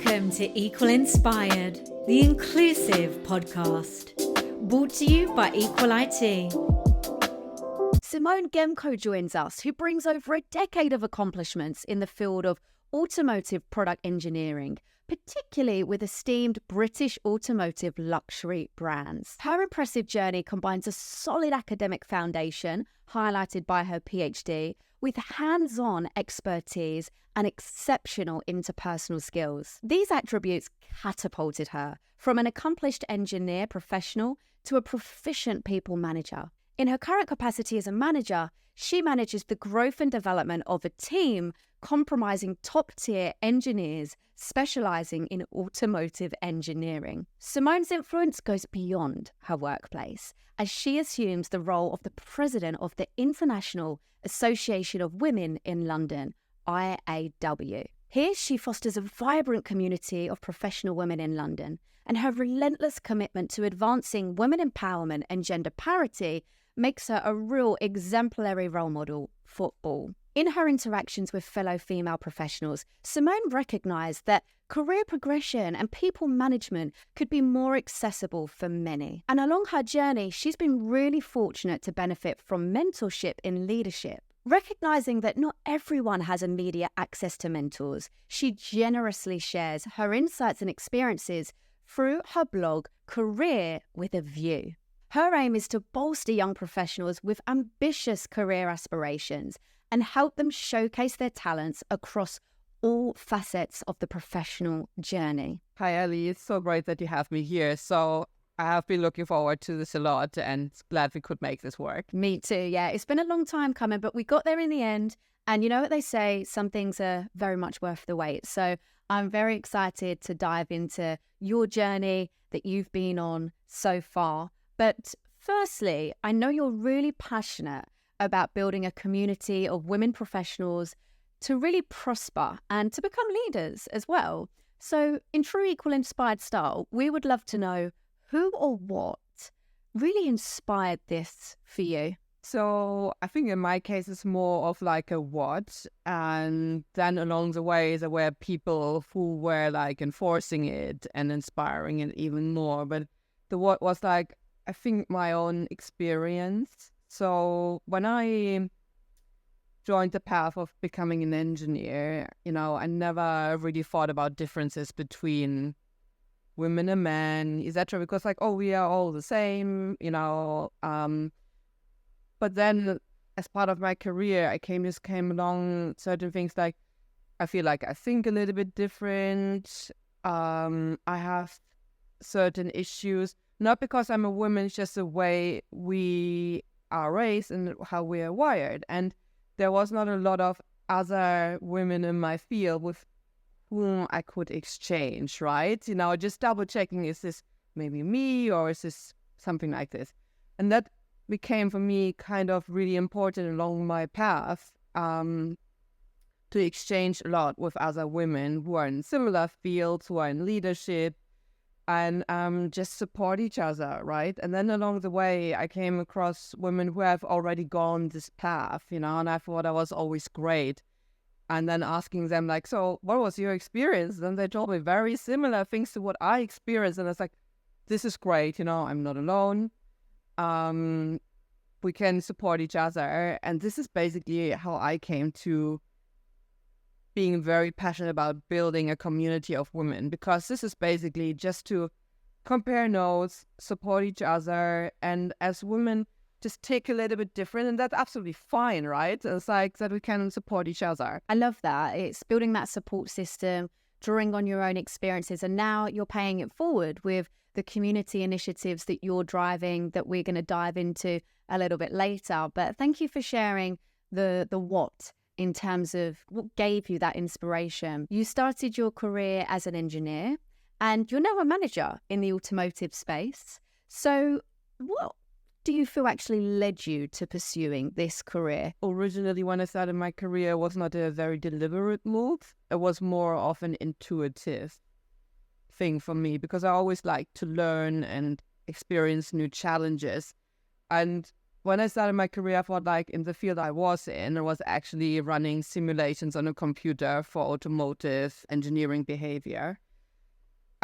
Welcome to Equal Inspired, the inclusive podcast, brought to you by Equal IT. Simone Gemkow joins us, who brings over a decade of accomplishments in the field of automotive product engineering, particularly with esteemed British automotive luxury brands. Her impressive journey combines a solid academic foundation, highlighted by her PhD, with hands-on expertise and exceptional interpersonal skills. These attributes catapulted her from an accomplished engineer professional to a proficient people manager. In her current capacity as a manager, she manages the growth and development of a team comprising top-tier engineers specializing in automotive engineering. Simone's influence goes beyond her workplace as she assumes the role of the president of the International Association of Women in London, IAW. Here, she fosters a vibrant community of professional women in London, and her relentless commitment to advancing women empowerment and gender parity makes her a real exemplary role model for all. In her interactions with fellow female professionals, Simone recognised that career progression and people management could be more accessible for many. And along her journey, she's been really fortunate to benefit from mentorship in leadership. Recognising that not everyone has immediate access to mentors, she generously shares her insights and experiences through her blog, Career with a View. Her aim is to bolster young professionals with ambitious career aspirations and help them showcase their talents across all facets of the professional journey. Hi, Ellie. It's so great that you have me here. So I have been looking forward to this a lot and glad we could make this work. Me too, yeah. It's been a long time coming, but we got there in the end. And you know what they say, some things are very much worth the wait. So I'm very excited to dive into your journey that you've been on so far. But firstly, I know you're really passionate about building a community of women professionals to really prosper and to become leaders as well. So in true Equal Inspired style, we would love to know who or what really inspired this for you. So I think in my case, it's more of like a what, and then along the way, there were people who were like enforcing it and inspiring it even more. But the what was like, I think, my own experience. So when I joined the path of becoming an engineer, I never really thought about differences between women and men, etc. Because we are all the same, But then as part of my career, I came along certain things like I feel like I think a little bit different. I have certain issues, not because I'm a woman, it's just the way we are raised and how we are wired. And there was not a lot of other women in my field with whom I could exchange, right? Just double checking, is this maybe me or is this something like this? And that became for me kind of really important along my path, to exchange a lot with other women who are in similar fields, who are in leadership, and just support each other, right? And then along the way, I came across women who have already gone this path, and I thought that was always great. And then asking them so what was your experience? And they told me very similar things to what I experienced. And it's like, this is great, I'm not alone. We can support each other. And this is basically how I came to being very passionate about building a community of women, because this is basically just to compare notes, support each other, and as women just take a little bit different, and that's absolutely fine, right? It's like that we can support each other. I love that. It's building that support system, drawing on your own experiences, and now you're paying it forward with the community initiatives that you're driving that we're going to dive into a little bit later. But thank you for sharing the what in terms of what gave you that inspiration. You started your career as an engineer and you're now a manager in the automotive space. So what do you feel actually led you to pursuing this career? Originally, when I started my career, it was not a very deliberate move. It was more of an intuitive thing for me, because I always like to learn and experience new challenges. And when I started my career, I thought in the field I was in, I was actually running simulations on a computer for automotive engineering behavior.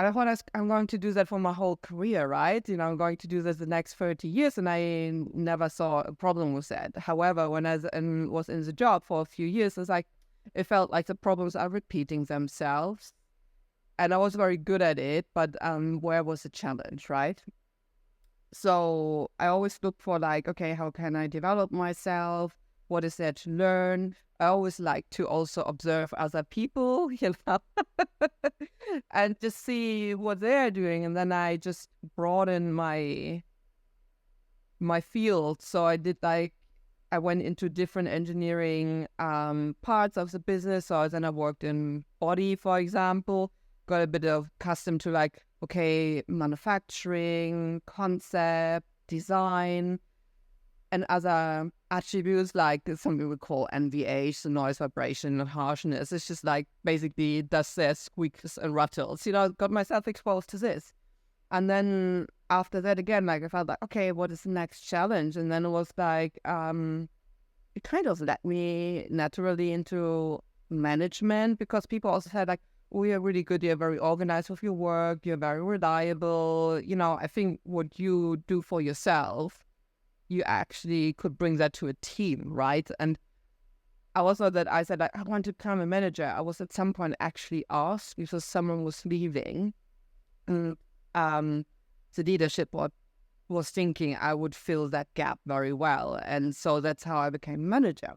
And I thought I'm going to do that for my whole career, right? I'm going to do this the next 30 years, and I never saw a problem with that. However, when I was in the job for a few years, it felt like the problems are repeating themselves. And I was very good at it, but where was the challenge, right? So I always look for okay, how can I develop myself? What is there to learn? I always like to also observe other people, and just see what they're doing. And then I just broaden my field. So I did I went into different engineering parts of the business. So then I worked in body, for example, got a bit of accustomed to okay, manufacturing, concept, design, and other attributes like something we call NVH, so noise, vibration, and harshness. It's just basically does their squeaks and rattles. Got myself exposed to this. And then after that, again, I felt okay, what is the next challenge? And then it was it kind of led me naturally into management, because people also said oh, you're really good, you're very organized with your work, you're very reliable. I think what you do for yourself, you actually could bring that to a team, right? And I also that I said I want to become a manager. I was at some point actually asked because someone was leaving, and the leadership board was thinking I would fill that gap very well, and so that's how I became manager.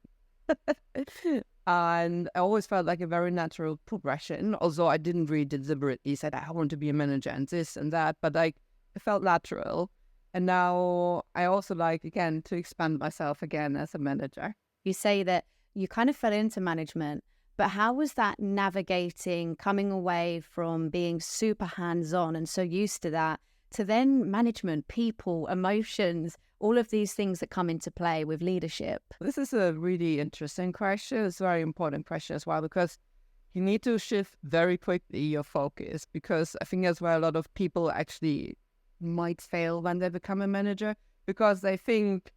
And I always felt like a very natural progression, although I didn't really deliberately say I want to be a manager and this and that, but it felt natural. And now I also again, to expand myself again as a manager. You say that you kind of fell into management, but how was that navigating, coming away from being super hands-on and so used to that, to then management, people, emotions, all of these things that come into play with leadership? This is a really interesting question. It's a very important question as well, because you need to shift very quickly your focus, because I think that's where a lot of people actually might fail when they become a manager, because they think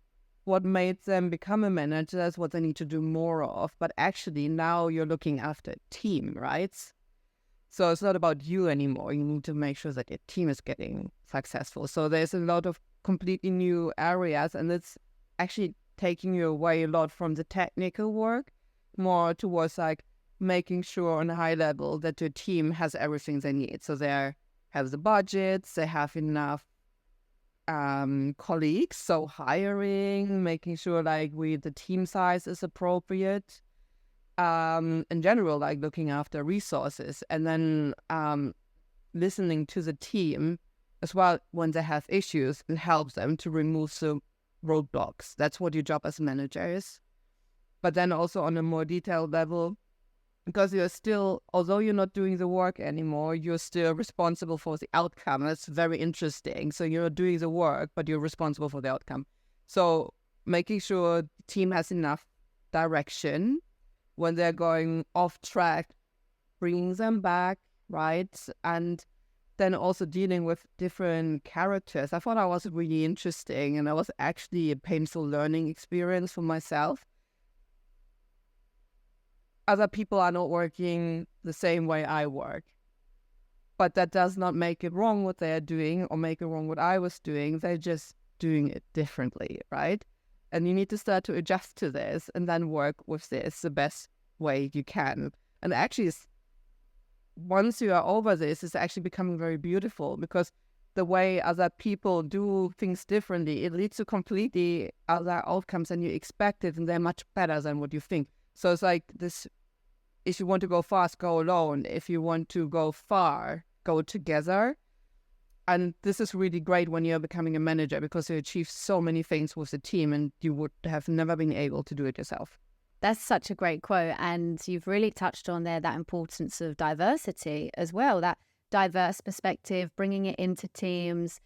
what made them become a manager is what they need to do more of. But actually now you're looking after a team, right? So it's not about you anymore. You need to make sure that your team is getting successful. So there's a lot of completely new areas, and it's actually taking you away a lot from the technical work, more towards making sure on a high level that your team has everything they need. So they have the budgets, they have enough colleagues, so hiring, making sure the team size is appropriate. In general, looking after resources, and then listening to the team as well when they have issues, and help them to remove the roadblocks. That's what your job as a manager is. But then also on a more detailed level, because you're still, although you're not doing the work anymore, you're still responsible for the outcome. That's very interesting. So you're not doing the work, but you're responsible for the outcome. So making sure the team has enough direction when they're going off track, bringing them back, right? And then also dealing with different characters. I thought that was really interesting, and it was actually a painful learning experience for myself. Other people are not working the same way I work, but that does not make it wrong what they are doing or make it wrong what I was doing. They're just doing it differently, right? And you need to start to adjust to this and then work with this the best way you can. And actually, once you are over this, it's actually becoming very beautiful, because the way other people do things differently, it leads to completely other outcomes than you expected, and they're much better than what you think. So it's this, if you want to go fast, go alone. If you want to go far, go together. And this is really great when you're becoming a manager, because you achieve so many things with the team and you would have never been able to do it yourself. That's such a great quote. And you've really touched on there that importance of diversity as well, that diverse perspective, bringing it into teams,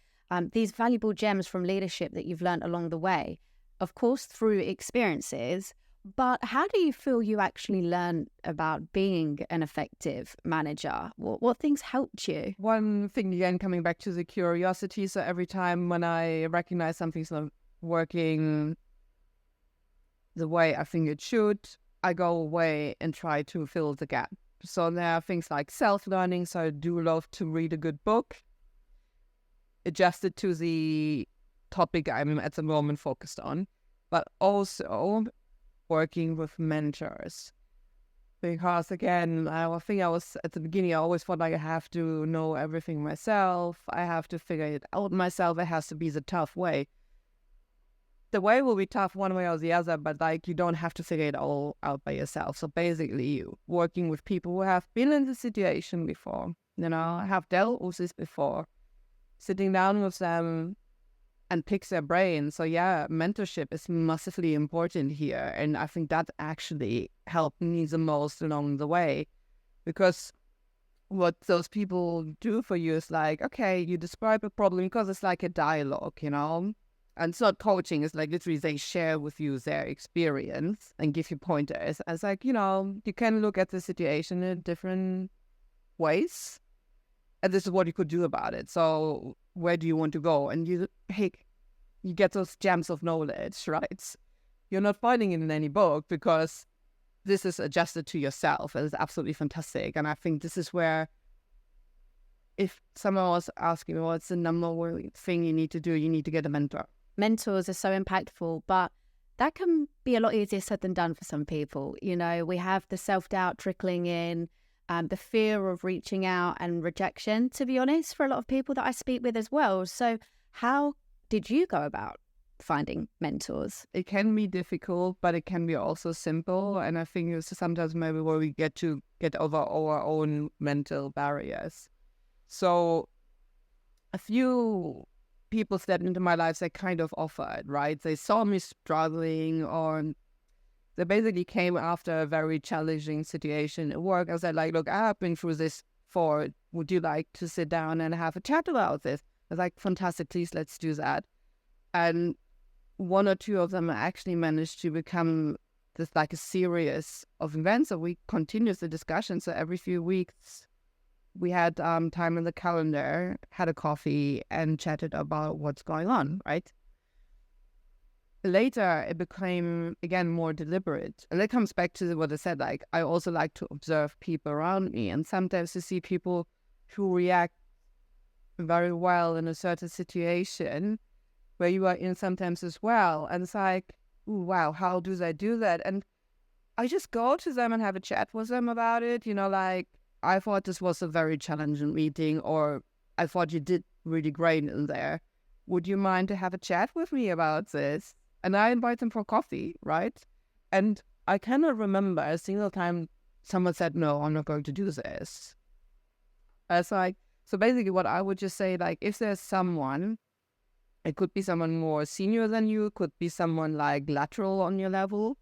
these valuable gems from leadership that you've learned along the way, of course, through experiences. But how do you feel you actually learn about being an effective manager? What things helped you? One thing, again, coming back to the curiosity. So every time when I recognize something's not working the way I think it should, I go away and try to fill the gap. So there are things like self-learning. So I do love to read a good book, adjusted to the topic I'm at the moment focused on, but also working with mentors. Because again, I think I was at the beginning, I always thought like I have to know everything myself. I have to figure it out myself. It has to be the tough way. The way will be tough one way or the other, but like you don't have to figure it all out by yourself. So basically, working with people who have been in the situation before, have dealt with this before, sitting down with them and pick their brain. So yeah, mentorship is massively important here. And I think that actually helped me the most along the way, because what those people do for you is like, okay, you describe a problem, because it's like a dialogue, and it's not coaching. It's like literally they share with you their experience and give you pointers. And it's like, you can look at the situation in different ways, and this is what you could do about it. So where do you want to go? And you get those gems of knowledge, right? You're not finding it in any book, because this is adjusted to yourself. And it's absolutely fantastic. And I think this is where, if someone was asking me, what's the number one thing you need to do, you need to get a mentor. Mentors are so impactful, but that can be a lot easier said than done for some people. We have the self-doubt trickling in, the fear of reaching out and rejection, to be honest, for a lot of people that I speak with as well. So how did you go about finding mentors? It can be difficult, but it can be also simple. And I think it's sometimes maybe where we get over our own mental barriers. So a few people stepped into my life, they kind of offered, right? They saw me struggling, or they basically came after a very challenging situation at work. I said, like, look, I have been through this before. Would you like to sit down and have a chat about this? I was like, fantastic, please, let's do that. And one or two of them actually managed to become this like a series of events. So we continued the discussion. So every few weeks we had time in the calendar, had a coffee, and chatted about what's going on, right? Later, it became, again, more deliberate. And that comes back to what I said, like, I also like to observe people around me. And sometimes you see people who react very well in a certain situation where you are in sometimes as well. And it's like, ooh, wow, how do they do that? And I just go to them and have a chat with them about it. Like, I thought this was a very challenging meeting, or I thought you did really great in there. Would you mind to have a chat with me about this? And I invite them for coffee, right? And I cannot remember a single time someone said, no, I'm not going to do this. It's like, so basically what I would just say, like, if there's someone, it could be someone more senior than you, could be someone like lateral on your level,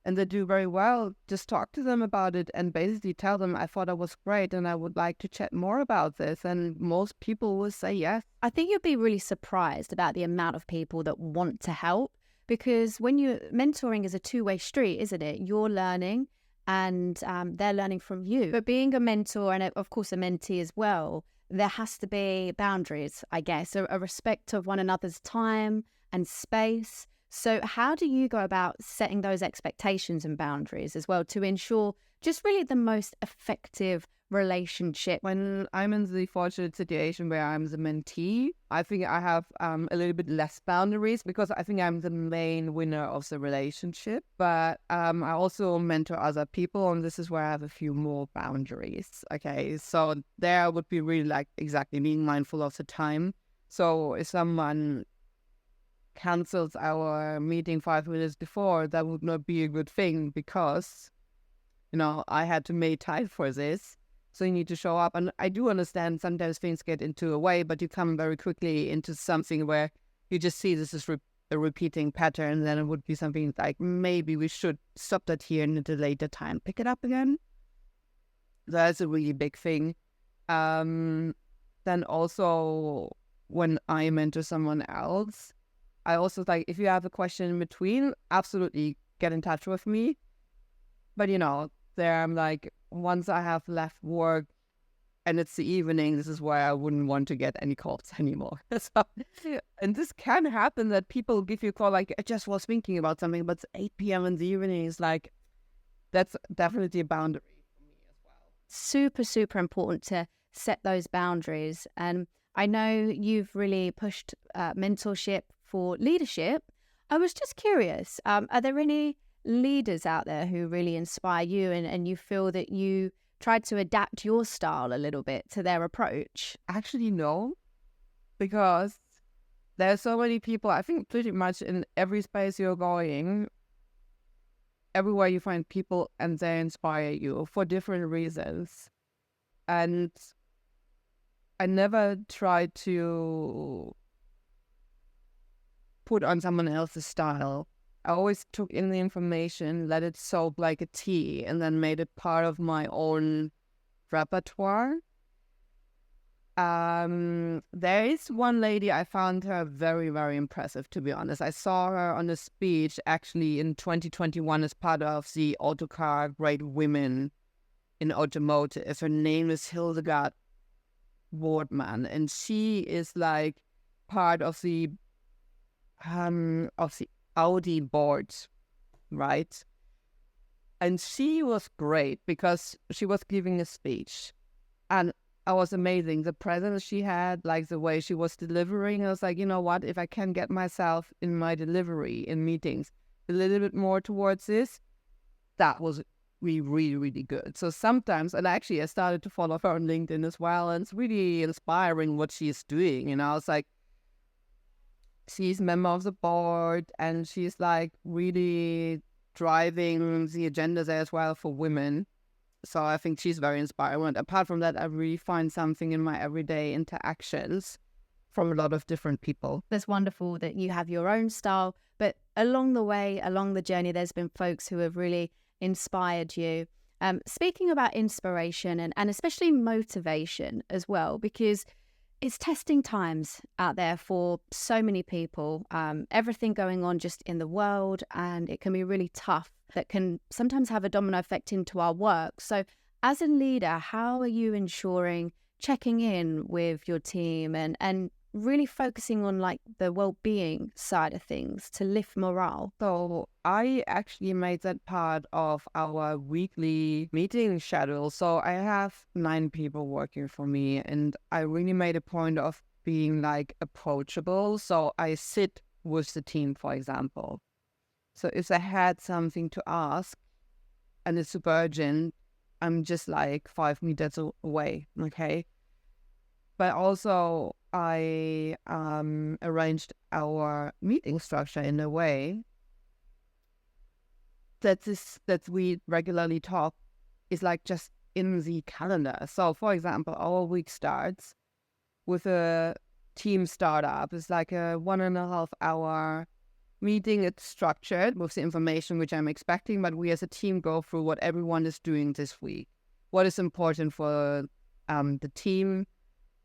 and they do very well, just talk to them about it and basically tell them, I thought it was great and I would like to chat more about this. And most people will say yes. I think you'll be really surprised about the amount of people that want to help, because mentoring is a two-way street, isn't it? You're learning and they're learning from you. But being a mentor and, of course, a mentee as well, there has to be boundaries, I guess, a respect of one another's time and space. So how do you go about setting those expectations and boundaries as well to ensure just really the most effective relationship? When I'm in the fortunate situation where I'm the mentee, I think I have a little bit less boundaries, because I think I'm the main winner of the relationship. But I also mentor other people, and this is where I have a few more boundaries. Okay, so there I would be really like exactly being mindful of the time. So if someone cancels our meeting 5 minutes before, that would not be a good thing, because I had to make time for this, so you need to show up. And I do understand sometimes things get into a way, but you come very quickly into something where you just see this is a repeating pattern. Then it would be something like, maybe we should stop that here and at a later time pick it up again. That's a really big thing. Then also when I mentor someone else, I also like, if you have a question in between, absolutely get in touch with me. But there I'm like, once I have left work and it's the evening, this is where I wouldn't want to get any calls anymore. And this can happen that people give you a call, like, I just was thinking about something, but it's 8 p.m. in the evening. It's like, that's definitely a boundary for me. super, super important to set those boundaries. And I know you've really pushed mentorship for leadership. I was just curious, are there any leaders out there who really inspire you and you feel that you tried to adapt your style a little bit to their approach? Actually, no, because there's so many people, I think pretty much in every space you're going, everywhere you find people and they inspire you for different reasons. And I never tried to put on someone else's style. I always took in the information, let it soak like a tea, and then made it part of my own repertoire. There is one lady, I found her very, very impressive, to be honest. I saw her on a speech actually in 2021 as part of the Autocar Great Women in Automotive. Her name is Hildegard Wortmann, and she is like part of the Audi board, right? And she was great because she was giving a speech, and I was amazing. The presence she had, like the way she was delivering, I was like, you know what? If I can get myself in my delivery in meetings a little bit more towards this, that was really, really good. So sometimes, and actually I started to follow her on LinkedIn as well, and it's really inspiring what she's doing. You know, it's like she's a member of the board and she's like really driving the agenda there as well for women. So I think she's very inspiring. Apart from that, I really find something in my everyday interactions from a lot of different people. That's wonderful that you have your own style, but along the way, along the journey, there's been folks who have really inspired you. Speaking about inspiration and especially motivation as well, because it's testing times out there for so many people, everything going on just in the world, and it can be really tough. That can sometimes have a domino effect into our work. So as a leader, how are you ensuring checking in with your team and really focusing on like the well-being side of things to lift morale? So I actually made that part of our weekly meeting schedule. So I have 9 people working for me, and I really made a point of being like approachable. So I sit with the team, for example. So if I had something to ask and it's super urgent, I'm just like 5 meters away, okay? But also I arranged our meeting structure in a way that we regularly talk is like just in the calendar. So for example, our week starts with a team startup. It's like a 1.5 hour meeting. It's structured with the information which I'm expecting, but we as a team go through what everyone is doing this week. What is important for the team?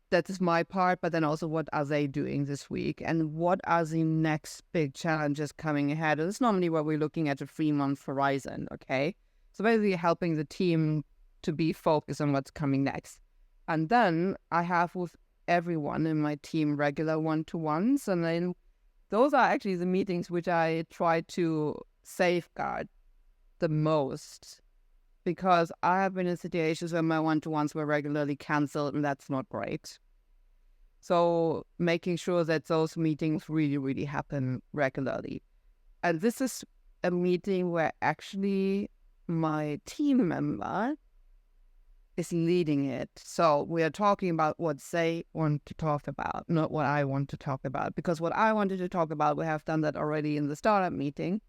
That is my part, but then also what are they doing this week? And what are the next big challenges coming ahead? And it's normally where we're looking at a 3-month horizon, okay? So basically helping the team to be focused on what's coming next. And then I have with everyone in my team regular one-to-ones, and then those are actually the meetings which I try to safeguard the most, because I have been in situations where my one-to-ones were regularly cancelled, and that's not great. So making sure that those meetings really, really happen regularly. And this is a meeting where actually my team member is leading it. So we are talking about what they want to talk about, not what I want to talk about. Because what I wanted to talk about, we have done that already in the startup meeting.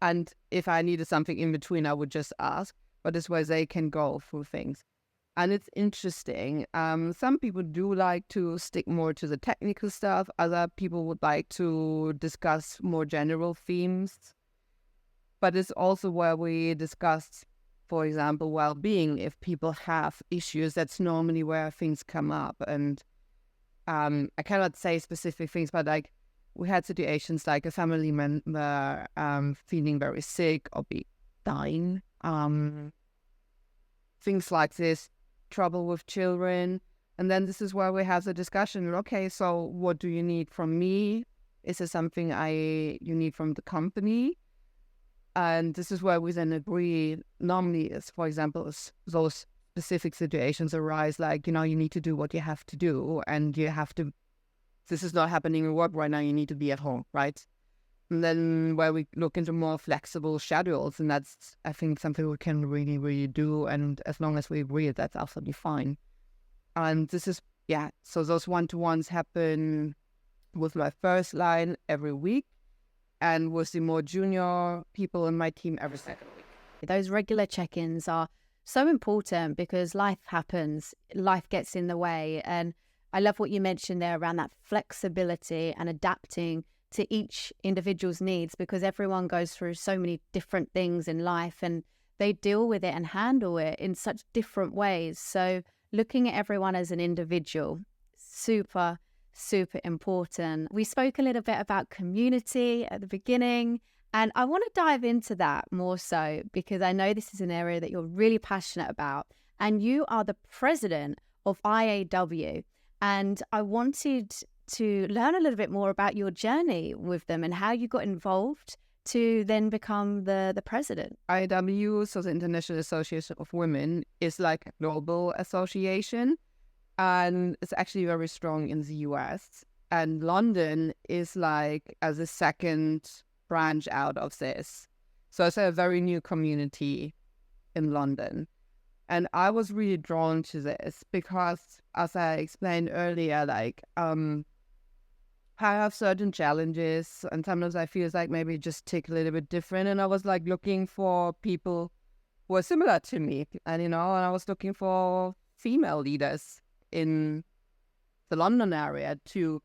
And if I needed something in between, I would just ask. But this way they can go through things. And it's interesting. Some people do like to stick more to the technical stuff. Other people would like to discuss more general themes. But it's also where we discuss, for example, well-being. If people have issues, that's normally where things come up. And I cannot say specific things, but like we had situations like a family member feeling very sick or be dying. Things like this, trouble with children. And then this is where we have the discussion. Okay, so what do you need from me? Is there something you need from the company? And this is where we then agree. Normally, is, for example, those specific situations arise, like, you need to do what you have to do, and you have to, this is not happening in work right now, you need to be at home, right? And then where we look into more flexible schedules, and that's, I think, something we can really, really do. And as long as we agree, that's absolutely fine. And this is, so those one-to-ones happen with my first line every week, and with the more junior people in my team every second week. Those regular check-ins are so important because life happens, life gets in the way. And I love what you mentioned there around that flexibility and adapting to each individual's needs, because everyone goes through so many different things in life and they deal with it and handle it in such different ways. So looking at everyone as an individual, super, super important. We spoke a little bit about community at the beginning, and I want to dive into that more so because I know this is an area that you're really passionate about, and you are the president of IAW. And I wanted to learn a little bit more about your journey with them and how you got involved to then become the president. IAW, so the International Association of Women, is like a global association, and it's actually very strong in the US. And London is like as a second branch out of this. So it's a very new community in London. And I was really drawn to this because, as I explained earlier, like, I have certain challenges, and sometimes I feel like maybe just tick a little bit different. And I was like looking for people who are similar to me, and I was looking for female leaders in the London area to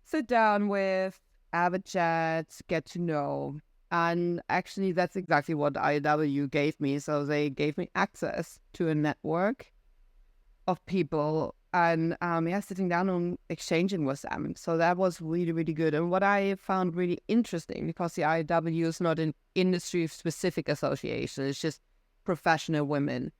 sit down with, have a chat, get to know. And actually, that's exactly what IAW gave me. So they gave me access to a network of people, and sitting down and exchanging with them. So that was really, really good. And what I found really interesting, because the IAW is not an industry-specific association, it's just professional women.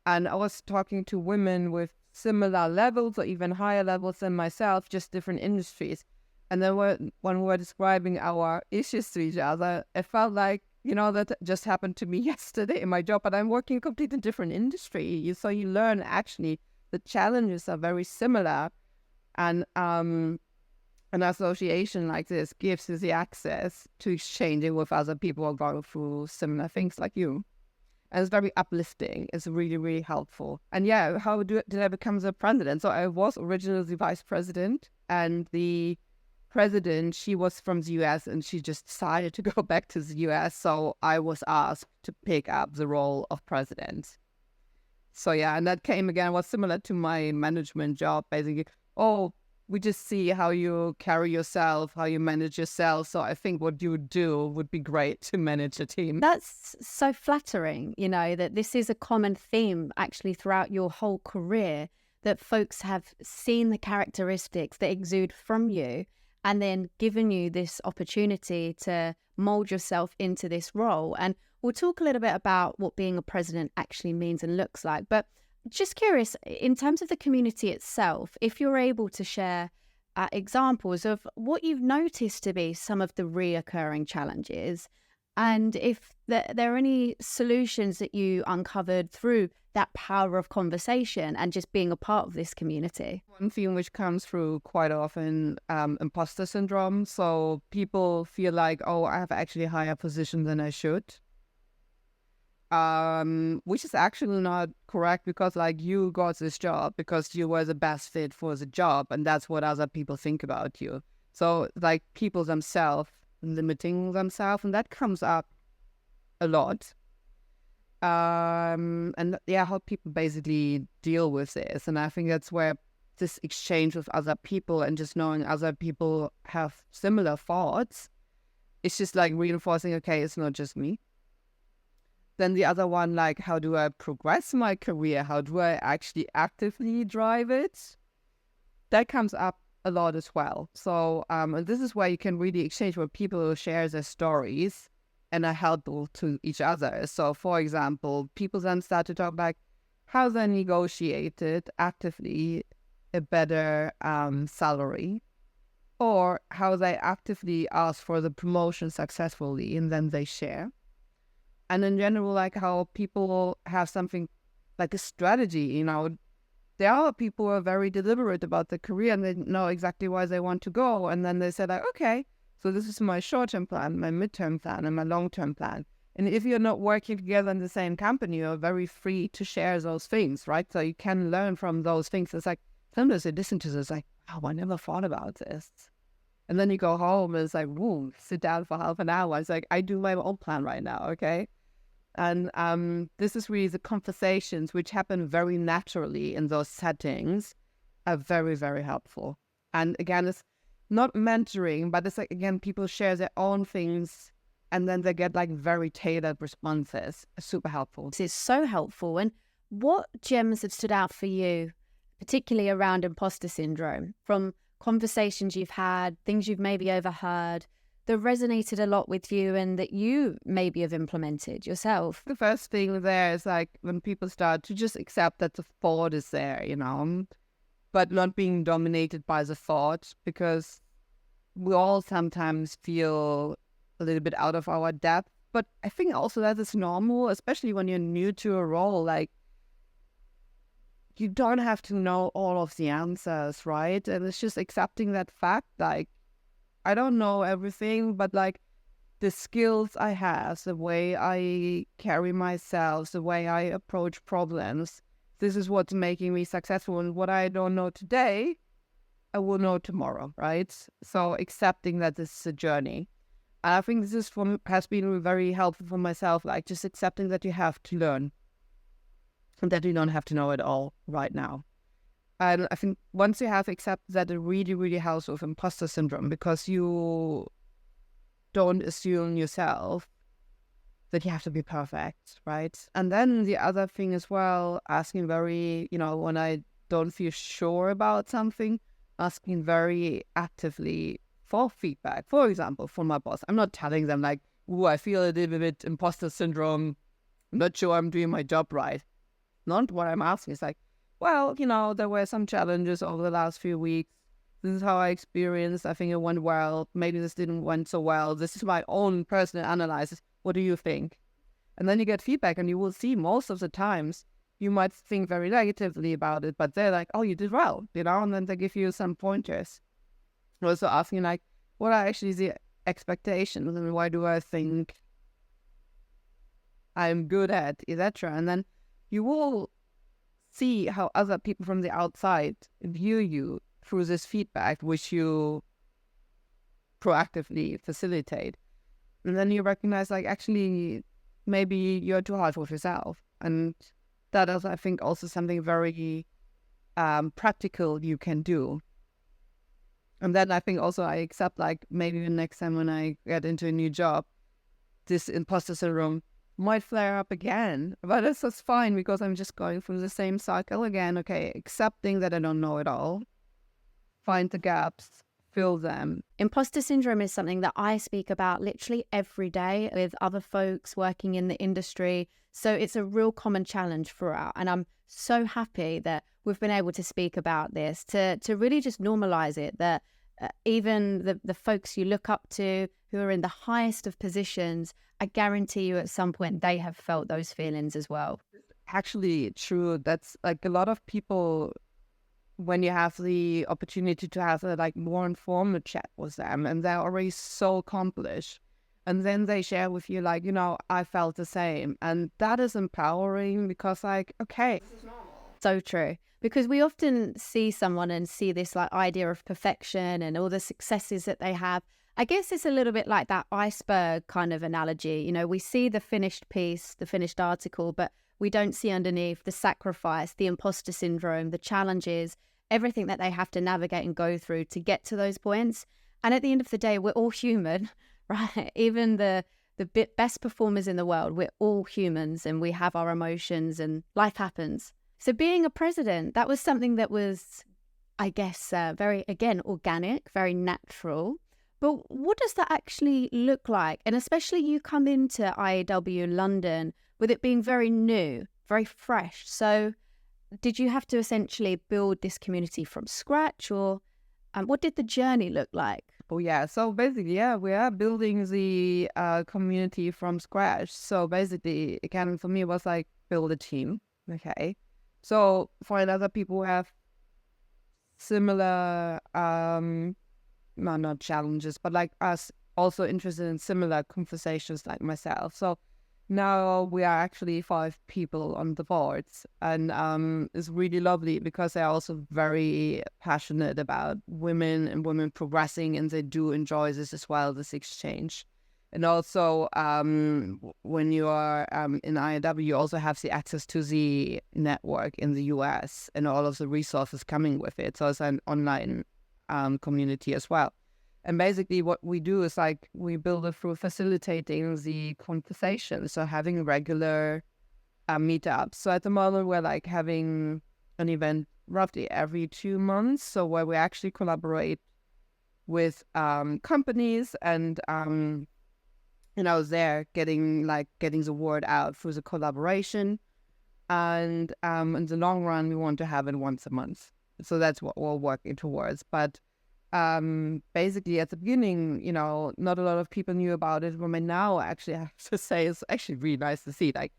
And I was talking to women with similar levels or even higher levels than myself, just different industries. And then when we were describing our issues to each other, it felt like, that just happened to me yesterday in my job, but I'm working in a completely different industry. So you learn actually the challenges are very similar. And an association like this gives you the access to exchanging with other people who are going through similar things like you. And it's very uplifting. It's really, really helpful. And how did I become the president? So I was originally the vice president, and the president, she was from the US, and she just decided to go back to the US. So I was asked to pick up the role of president. So and that came again, was similar to my management job, basically. We just see how you carry yourself, how you manage yourself. So I think what you do would be great to manage a team. That's so flattering, that this is a common theme actually throughout your whole career, that folks have seen the characteristics that exude from you and then given you this opportunity to mold yourself into this role. And we'll talk a little bit about what being a president actually means and looks like. But just curious, in terms of the community itself, if you're able to share examples of what you've noticed to be some of the reoccurring challenges, and if there are any solutions that you uncovered through that power of conversation and just being a part of this community. One theme which comes through quite often, imposter syndrome. So people feel like, I have actually a higher position than I should. Which is actually not correct, because you got this job because you were the best fit for the job, and that's what other people think about you. So people themselves limiting themselves, and that comes up a lot. How people basically deal with this. And I think that's where this exchange with other people and just knowing other people have similar thoughts, it's just reinforcing, okay, it's not just me. Then the other one, how do I progress my career? How do I actually actively drive it? That comes up a lot as well. So and this is where you can really exchange, where people share their stories and are helpful to each other. So, for example, people then start to talk about how they negotiated actively a better salary, or how they actively asked for the promotion successfully, and then they share. And in general, like how people have something like a strategy, there are people who are very deliberate about their career and they know exactly where they want to go. And then they say like, okay, so this is my short-term plan, my mid-term plan, and my long-term plan. And if you're not working together in the same company, you're very free to share those things, right? So you can learn from those things. It's like, sometimes you listen to this, like, oh, I never thought about this. And then you go home and it's like, whoa, sit down for half an hour. It's like, I do my own plan right now, okay? And this is really the conversations which happen very naturally in those settings are very, very helpful. And again, it's not mentoring, but it's like, again, people share their own things and then they get like very tailored responses. Super helpful. This is so helpful. And what gems have stood out for you, particularly around imposter syndrome, from conversations you've had, things you've maybe overheard, that resonated a lot with you and that you maybe have implemented yourself? The first thing there is like when people start to just accept that the thought is there, but not being dominated by the thought, because we all sometimes feel a little bit out of our depth. But I think also that is normal, especially when you're new to a role. Like, you don't have to know all of the answers, right? And it's just accepting that fact, like, I don't know everything, but like the skills I have, the way I carry myself, the way I approach problems, this is what's making me successful. And what I don't know today, I will know tomorrow, right? So accepting that this is a journey. And I think this has been very helpful for myself, like just accepting that you have to learn and that you don't have to know it all right now. And I think once you have accepted that, it really, really helps with imposter syndrome, because you don't assume yourself that you have to be perfect, right? And then the other thing as well, asking very, when I don't feel sure about something, asking very actively for feedback. For example, from my boss. I'm not telling them like, oh, I feel a little bit imposter syndrome. I'm not sure I'm doing my job right. Not what I'm asking. It's like, well, there were some challenges over the last few weeks. This is how I experienced. I think it went well. Maybe this didn't went so well. This is my own personal analysis. What do you think? And then you get feedback, and you will see most of the times you might think very negatively about it, but they're like, oh, you did well, and then they give you some pointers. Also asking like, what are actually the expectations and why do I think I'm good at, etc. And then you will see how other people from the outside view you through this feedback, which you proactively facilitate. And then you recognize like, actually, maybe you're too hard with yourself. And that is, I think, also something very practical you can do. And then I think also I accept like, maybe the next time when I get into a new job, this imposter syndrome might flare up again, but this is fine because I'm just going through the same cycle again. Okay, accepting that I don't know it all, find the gaps, fill them. Imposter syndrome is something that I speak about literally every day with other folks working in the industry. So it's a real common challenge throughout. And I'm so happy that we've been able to speak about this, to really just normalize it, that even the folks you look up to who are in the highest of positions, I guarantee you at some point they have felt those feelings as well. Actually, true. That's like a lot of people, when you have the opportunity to have a like more informal chat with them and they're already so accomplished, and then they share with you like, I felt the same. And that is empowering because like, okay, this is normal. So true. Because we often see someone and see this like idea of perfection and all the successes that they have. I guess it's a little bit like that iceberg kind of analogy. We see the finished piece, the finished article, but we don't see underneath the sacrifice, the imposter syndrome, the challenges, everything that they have to navigate and go through to get to those points. And at the end of the day, we're all human, right? Even the best performers in the world, we're all humans and we have our emotions and life happens. So being a president, that was something that was, I guess, very, again, organic, very natural. But what does that actually look like? And especially you come into IAW London with it being very new, very fresh. So did you have to essentially build this community from scratch, or what did the journey look like? Oh yeah, so basically, yeah, we are building the community from scratch. So basically, again, for me, it was like build a team. Okay, so find other people who have similar, well, not challenges, but like us, also interested in similar conversations like myself. So now we are actually 5 people on the boards, and it's really lovely because they're also very passionate about women and women progressing, and they do enjoy this as well, this exchange. And also, when you are in IW, you also have the access to the network in the US and all of the resources coming with it. So it's an online community as well. And basically what we do is like we build it through facilitating the conversation. So having regular meetups. So at the moment we're like having an event roughly every 2 months. So where we actually collaborate with companies and they're getting the word out through the collaboration. And in the long run we want to have it once a month. So that's what we're working towards. But basically at the beginning, not a lot of people knew about it. But now, actually, I have to say, it's actually really nice to see. Like,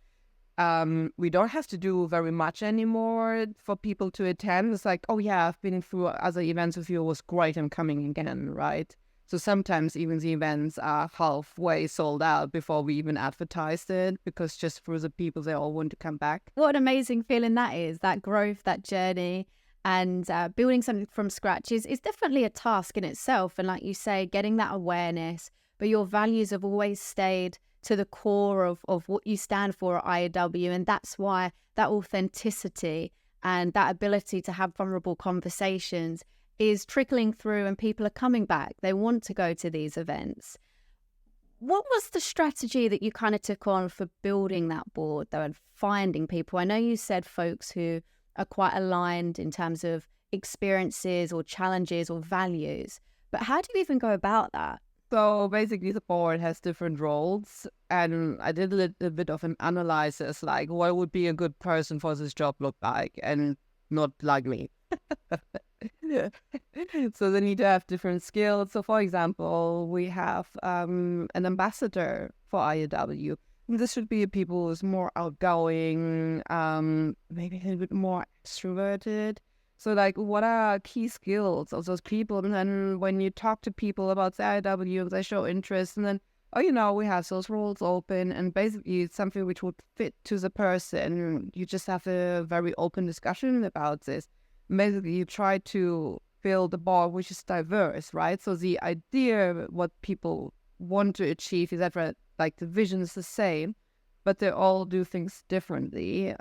we don't have to do very much anymore for people to attend. It's like, oh yeah, I've been through other events with you. It was great. I'm coming again, right? So sometimes even the events are halfway sold out before we even advertised it, because just for the people, they all want to come back. What an amazing feeling that is, that growth, that journey. And building something from scratch is definitely a task in itself. And like you say, getting that awareness, but your values have always stayed to the core of what you stand for at IAW. And that's why that authenticity and that ability to have vulnerable conversations is trickling through, and people are coming back. They want to go to these events. What was the strategy that you kind of took on for building that board, though, and finding people? I know you said folks who are quite aligned in terms of experiences or challenges or values, but how do you even go about that? So basically the board has different roles, and I did a little bit of an analysis, like what would be a good person for this job look like, and not like me. Yeah. So they need to have different skills. So for example, we have an ambassador for IAW. This should be people who's more outgoing, maybe a little bit more extroverted. So like, what are key skills of those people? And then when you talk to people about the IW, they show interest, and then, we have those roles open, and basically it's something which would fit to the person. You just have a very open discussion about this. Basically, you try to build a board which is diverse, right? So the idea, what people want to achieve, is that like the vision is the same, but they all do things differently,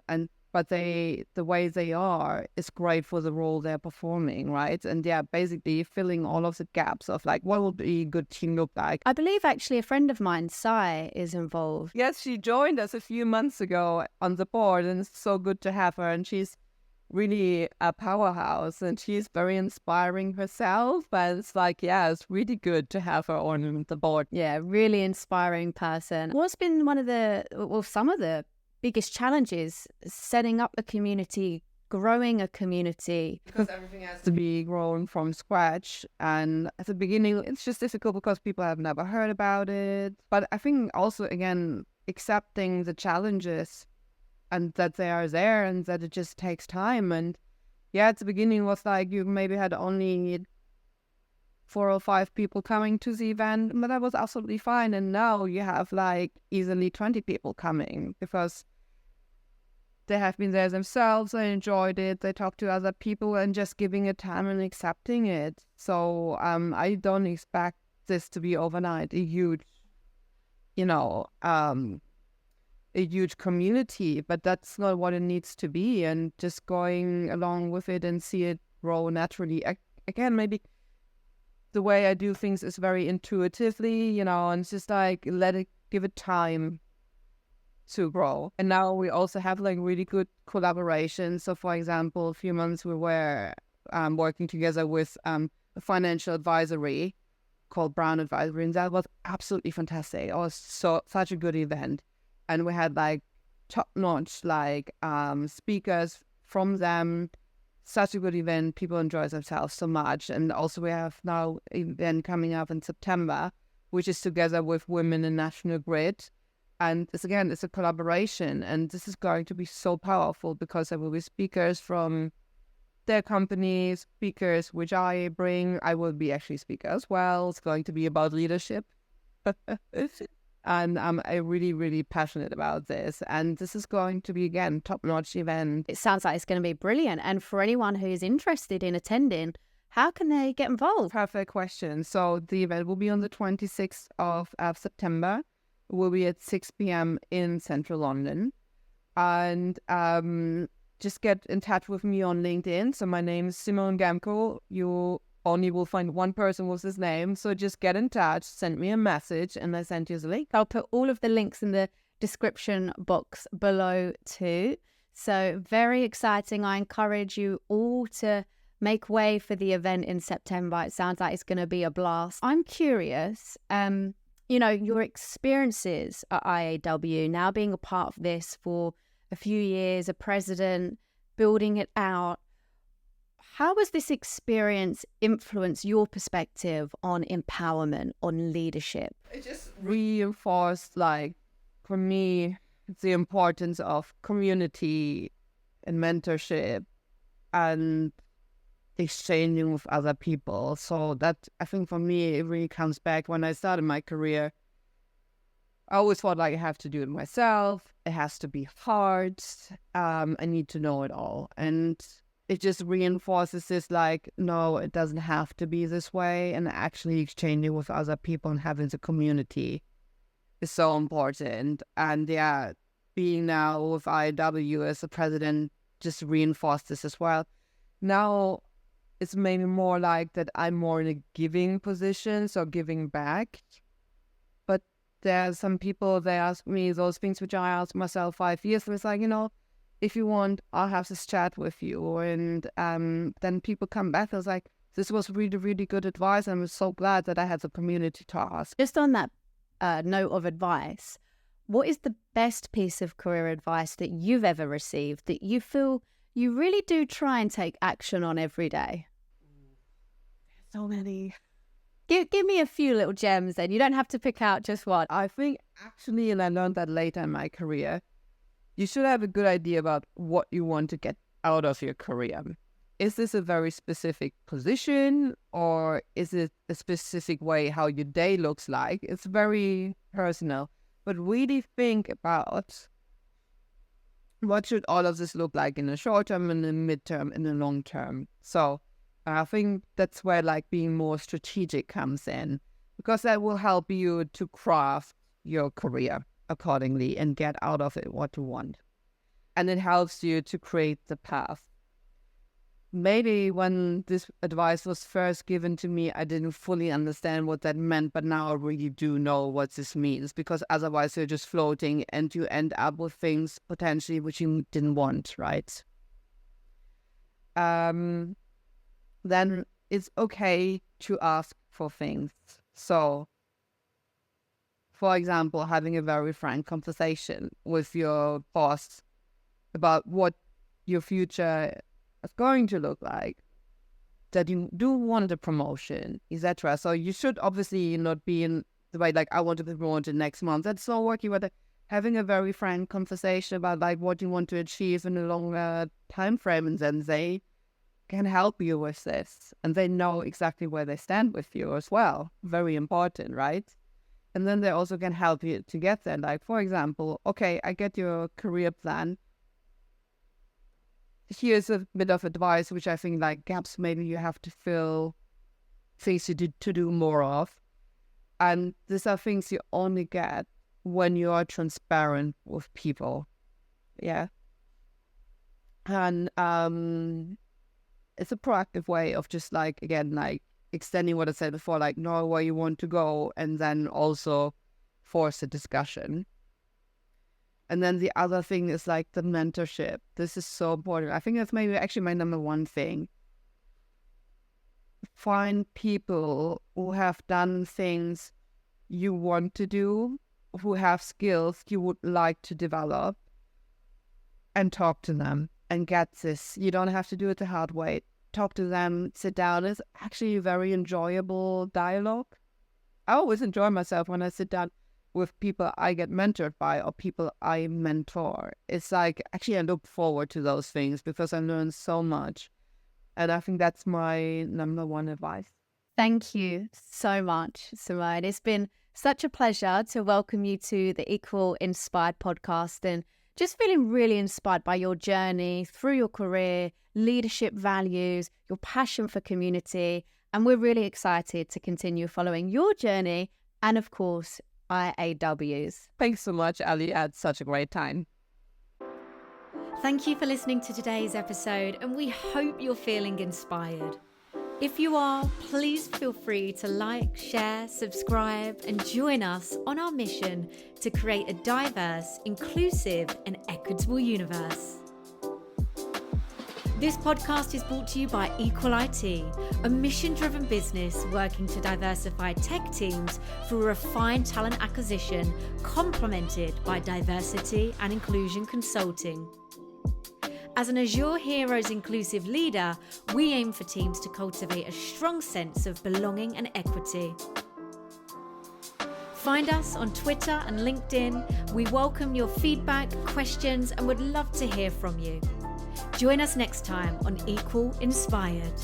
but the way they are is great for the role they're performing, right? And yeah, basically filling all of the gaps of like, what would be a good team look like? I believe actually a friend of mine, Sai, is involved. Yes, she joined us a few months ago on the board, and it's so good to have her. And she's really a powerhouse, and she's very inspiring herself. But it's like, yeah, it's really good to have her on the board. Yeah, really inspiring person. What's been some of the biggest challenges setting up a community, growing a community? Because everything has to be grown from scratch, and at the beginning it's just difficult because people have never heard about it. But I think also, again, accepting the challenges and that they are there and that it just takes time. And yeah, at the beginning it was like you maybe had only 4 or 5 people coming to the event, but that was absolutely fine. And now you have like easily 20 people coming because they have been there themselves, they enjoyed it, they talked to other people, and just giving it time and accepting it. So I don't expect this to be overnight a huge community, but that's not what it needs to be. And just going along with it and see it grow naturally. Again, maybe the way I do things is very intuitively, and it's just like give it time to grow. And now we also have like really good collaboration. So for example, a few months we were working together with a financial advisory called Brown Advisory, and that was absolutely fantastic. It was such a good event. And we had like top-notch like speakers from them, such a good event. People enjoy themselves so much. And also we have now an event coming up in September, which is together with Women in National Grid. And it's a collaboration. And this is going to be so powerful because there will be speakers from their companies, speakers which I bring. I will be actually speaker as well. It's going to be about leadership. And I'm really, really passionate about this. And this is going to be, again, top-notch event. It sounds like it's going to be brilliant. And for anyone who is interested in attending, how can they get involved? Perfect question. So the event will be on the 26th of September. It will be at 6 p.m. in central London. And just get in touch with me on LinkedIn. So my name is Simone Gemkow. You only will find one person with this name. So just get in touch, send me a message, and I send you the link. I'll put all of the links in the description box below too. So very exciting. I encourage you all to make way for the event in September. It sounds like it's going to be a blast. I'm curious, your experiences at IAW, now being a part of this for a few years, a president, building it out. How has this experience influenced your perspective on empowerment, on leadership? It just reinforced, for me, the importance of community and mentorship and exchanging with other people. So that, I think for me, it really comes back when I started my career. I always thought I have to do it myself. It has to be hard. I need to know it all. And it just reinforces this, no, it doesn't have to be this way. And actually exchanging with other people and having the community is so important. And being now with IAW as the president just reinforced this as well. Now it's maybe more like that I'm more in a giving position, so giving back. But there are some people, they ask me those things which I asked myself 5 years ago. It's if you want, I'll have this chat with you. And then people come back and it's this was really, really good advice. I'm so glad that I had the community to ask. Just on that note of advice, what is the best piece of career advice that you've ever received that you feel you really do try and take action on every day? So many. Give me a few little gems then. You don't have to pick out just one. I think actually, and I learned that later in my career, you should have a good idea about what you want to get out of your career. Is this a very specific position, or is it a specific way how your day looks like? It's very personal. But really think about what should all of this look like in the short term, in the midterm, in the long term. So I think that's where being more strategic comes in, because that will help you to craft your career accordingly and get out of it what you want. And it helps you to create the path. Maybe when this advice was first given to me, I didn't fully understand what that meant, but now I really do know what this means, because otherwise you're just floating and you end up with things potentially which you didn't want, right? Then it's okay to ask for things. So, for example, having a very frank conversation with your boss about what your future is going to look like, that you do want a promotion, etc. So you should obviously not be in the way I want to be promoted next month. That's not working, but having a very frank conversation about what you want to achieve in a longer time frame, and then they can help you with this, and they know exactly where they stand with you as well. Very important, right? And then they also can help you to get there. For example, okay, I get your career plan. Here's a bit of advice, which I think gaps maybe you have to fill, things to do more of. And these are things you only get when you are transparent with people. Yeah. And it's a proactive way of just extending what I said before, know where you want to go, and then also force a discussion. And then the other thing is the mentorship. This is so important. I think that's maybe actually my number one thing. Find people who have done things you want to do, who have skills you would like to develop, and talk to them. and get this. You don't have to do it the hard way. Talk to them, sit down. It's actually a very enjoyable dialogue. I always enjoy myself when I sit down with people I get mentored by or people I mentor. It's like, actually, I look forward to those things because I learn so much. And I think that's my number one advice. Thank you so much, Simone. It's been such a pleasure to welcome you to the Equal Inspired podcast, and just feeling really inspired by your journey through your career, leadership values, your passion for community. And we're really excited to continue following your journey and, of course, IAWs. Thanks so much, Ali. I had such a great time. Thank you for listening to today's episode, and we hope you're feeling inspired. If you are, please feel free to like, share, subscribe, and join us on our mission to create a diverse, inclusive, and equitable universe. This podcast is brought to you by Equal IT, a mission-driven business working to diversify tech teams through refined talent acquisition, complemented by diversity and inclusion consulting. As an Azure Heroes inclusive leader, we aim for teams to cultivate a strong sense of belonging and equity. Find us on Twitter and LinkedIn. We welcome your feedback, questions, and would love to hear from you. Join us next time on Equal Inspired.